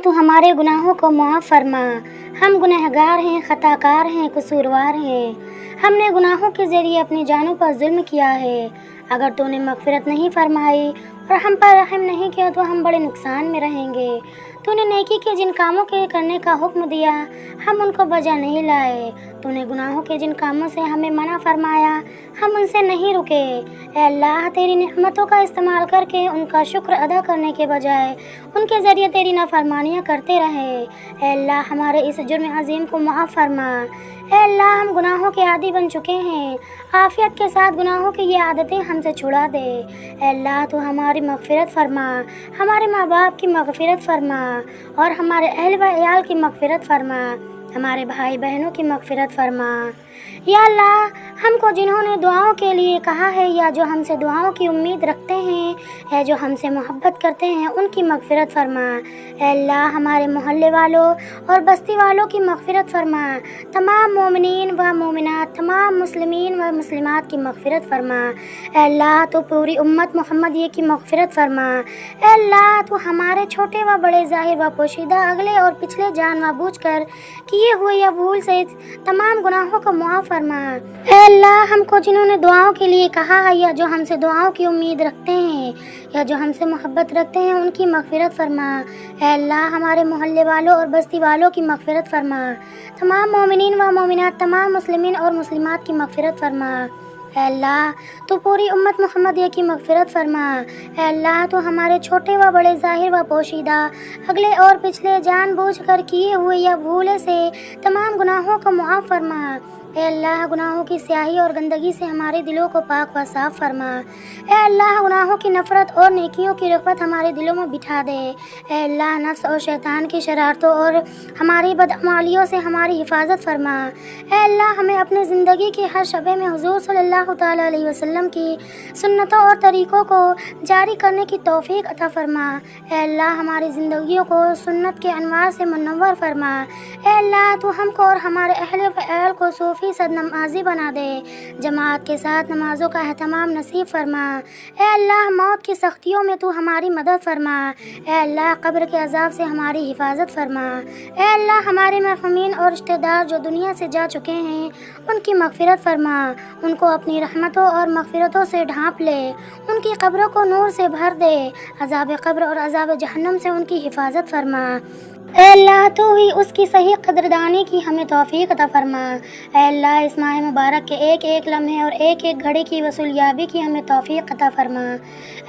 تو ہمارے گناہوں کو معاف فرما۔ ہم گنہگار ہیں، خطاکار ہیں، قصوروار ہیں۔ ہم نے گناہوں کے ذریعے اپنی جانوں پر ظلم کیا ہے۔ اگر تو نے مغفرت نہیں فرمائی اور ہم پر رحم نہیں کیا تو ہم بڑے نقصان میں رہیں گے۔ تو نے نیکی کے جن کاموں کے کرنے کا حکم دیا ہم ان کو بجا نہیں لائے۔ تو نے گناہوں کے جن کاموں سے ہمیں منع فرمایا ہم ان سے نہیں رکے۔ اے اللہ، تیری نعمتوں کا استعمال کر کے ان کا شکر ادا کرنے کے بجائے ان کے ذریعے تیری نافرمانیاں کرتے رہے۔ اے اللہ، ہمارے اس جرم عظیم کو معاف فرما۔ اے اللہ، ہم گناہوں کے عادی بن چکے ہیں۔ عافیت کے ساتھ گناہوں کی یہ عادتیں ہم سے چھڑا دے۔ اے اللہ، تو ہماری مغفرت فرما، ہمارے ماں باپ کی مغفرت فرما اور ہمارے اہل و عیال کی مغفرت فرما، ہمارے بھائی بہنوں کی مغفرت فرما۔ یا اللہ، ہم کو جنہوں نے دعاؤں کے لیے کہا ہے یا جو ہم سے دعاؤں کی امید رکھتے ہیں یا جو ہم سے محبت کرتے ہیں ان کی مغفرت فرما۔ اے اللہ، ہمارے محلے والوں اور بستی والوں کی مغفرت فرما، تمام مومنین و مومنات، تمام مسلمین و مسلمات کی مغفرت فرما۔ اے اللہ، تو پوری امت محمدیہ کی مغفرت فرما۔ اے اللہ، تو ہمارے چھوٹے و بڑے ظاہر و پوشیدہ اگلے اور پچھلے جان و بوجھ کر کیے ہوئے یا بھول سے تمام گناہوں کو معاف فرما۔ اے اللہ، ہم کو جنہوں نے دعاؤں کے لیے کہا ہے یا جو ہم سے دعاؤں کی امید رکھتے ہیں یا جو ہم سے محبت رکھتے ہیں ان کی مغفرت فرما۔ اے اللہ، ہمارے محلے والوں اور بستی والوں کی مغفرت فرما، تمام مومنین و مومنات، تمام مسلمین اور مسلمات کی مغفرت فرما۔ اے اللہ، تو پوری امت محمدیہ کی مغفرت فرما۔ اے اللہ، تو ہمارے چھوٹے و بڑے ظاہر و پوشیدہ اگلے اور پچھلے جان بوجھ کر کیے ہوئے یا بھولے سے تمام گناہوں کو معاف فرما۔ اے اللہ، گناہوں کی سیاہی اور گندگی سے ہمارے دلوں کو پاک و صاف فرما۔ اے اللہ، گناہوں کی نفرت اور نیکیوں کی رغبت ہمارے دلوں میں بٹھا دے۔ اے اللہ، نفس اور شیطان کی شرارتوں اور ہماری بدعمالیوں سے ہماری حفاظت فرما۔ اے اللہ، ہمیں اپنی زندگی کے ہر شعبے میں حضور صلی اللہ تعالیٰ علیہ وسلم کی سنتوں اور طریقوں کو جاری کرنے کی توفیق عطا فرما۔ اے اللہ، ہماری زندگیوں کو سنت کے انوار سے منور فرما۔ اے اللہ، تو ہم کو اور ہمارے اہل و عیال کو 100% نمازی بنا دے، جماعت کے ساتھ نمازوں کا اہتمام نصیب فرما۔ اے اللہ، موت کی سختیوں میں تو ہماری مدد فرما۔ اے اللہ، قبر کے عذاب سے ہماری حفاظت فرما۔ اے اللہ، ہمارے مرحومین اور رشتہ دار جو دنیا سے جا چکے ہیں ان کی مغفرت فرما، ان کو اپنی رحمتوں اور مغفرتوں سے ڈھانپ لے، ان کی قبروں کو نور سے بھر دے، عذاب قبر اور عذاب جہنم سے ان کی حفاظت فرما۔ اے اللہ، تو ہی اس کی صحیح قدردانی کی ہمیں توفیق عطا فرما۔ اے اللہ، اس ماہ مبارک کے ایک ایک لمحے اور ایک ایک گھڑی کی وصولیابی کی ہمیں توفیق عطا فرما۔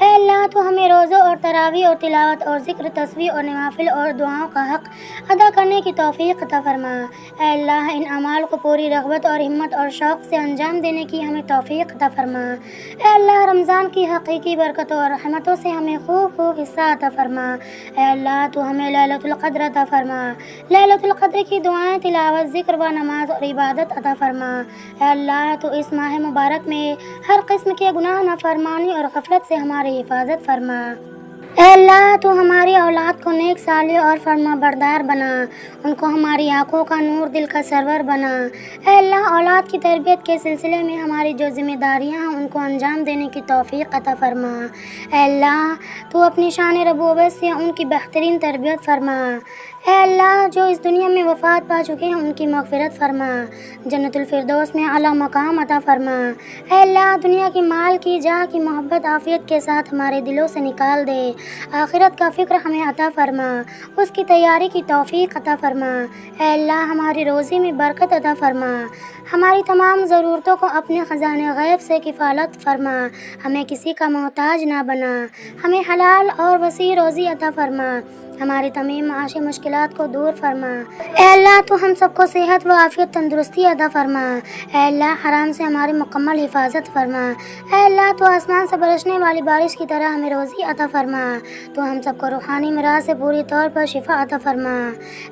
اے اللہ، تو ہمیں روزوں اور تراویح اور تلاوت اور ذکر تسبیح اور نوافل اور دعاؤں کا حق ادا کرنے کی توفیق عطا فرما۔ اے اللہ، ان اعمال کو پوری رغبت اور ہمت اور شوق سے انجام دینے کی ہمیں توفیق عطا فرما۔ اے اللہ، رمضان کی حقیقی برکتوں اور رحمتوں سے ہمیں خوب حصہ عطا فرما۔ اے اللہ، تو ہمیں لیلۃ القدر عطا فرما، لیلۃ القدر کی دعائیں، تلاوت، ذکر و نماز اور عبادت عطا فرما۔ اے اللہ، تو اس ماہ مبارک میں ہر قسم کے گناہ، نافرمانی اور غفلت سے ہماری حفاظت فرما۔ اے اللہ، تو ہماری اولاد کو نیک صالح اور فرما بردار بنا، ان کو ہماری آنکھوں کا نور، دل کا سرور بنا۔ اے اللہ، اولاد کی تربیت کے سلسلے میں ہماری جو ذمہ داریاں ہیں ان کو انجام دینے کی توفیق عطا فرما۔ اے اللہ، تو اپنی شان ربوبیت سے ان کی بہترین تربیت فرما۔ اے اللہ، جو اس دنیا میں وفات پا چکے ہیں ان کی مغفرت فرما، جنت الفردوس میں اعلیٰ مقام عطا فرما۔ اے اللہ، دنیا کی مال کی، جاہ کی محبت عافیت کے ساتھ ہمارے دلوں سے نکال دے، آخرت کا فکر ہمیں عطا فرما، اس کی تیاری کی توفیق عطا فرما۔ اے اللہ، ہماری روزی میں برکت عطا فرما، ہماری تمام ضرورتوں کو اپنے خزانے غیب سے کفالت فرما، ہمیں کسی کا محتاج نہ بنا، ہمیں حلال اور وسیع روزی عطا فرما، ہماری تمام معاشی مشکلات کو دور فرما۔ اے اللہ، تو ہم سب کو صحت و عافیت، تندرستی عطا فرما۔ اے اللہ، حرام سے ہماری مکمل حفاظت فرما۔ اے اللہ، تو آسمان سے برسنے والی بارش کی طرح ہمیں روزی عطا فرما، تو ہم سب کو روحانی میراث سے پوری طور پر شفا عطا فرما۔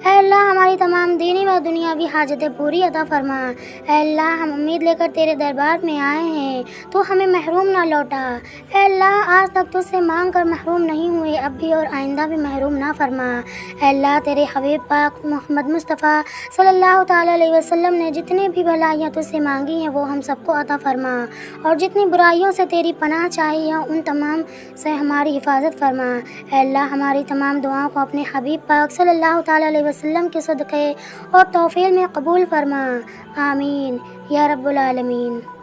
اے اللہ، ہماری تمام دینی و دنیاوی حاجتیں پوری عطا فرما۔ اے اللہ، ہم امید لے کر تیرے دربار میں آئے ہیں، تو ہمیں محروم نہ لوٹا۔ اے اللہ، آج تک تجھ سے مانگ کر محروم نہیں ہوئے، اب بھی اور آئندہ بھی محروم نہ فرما۔ اے اللہ، تیرے حبیب پاک محمد مصطفیٰ صلی اللہ تعالیٰ علیہ وسلم نے جتنی بھی بھلائیاں تجھ سے مانگی ہیں وہ ہم سب کو عطا فرما، اور جتنی برائیوں سے تیری پناہ چاہی ہے ان تمام سے ہماری حفاظت فرما۔ فرما۔ اے اللہ ہماری تمام دعاؤں کو اپنے حبیب پاک صلی اللہ تعالیٰ علیہ وسلم کے صدقے اور توفیل میں قبول فرما، آمین یا رب العالمین۔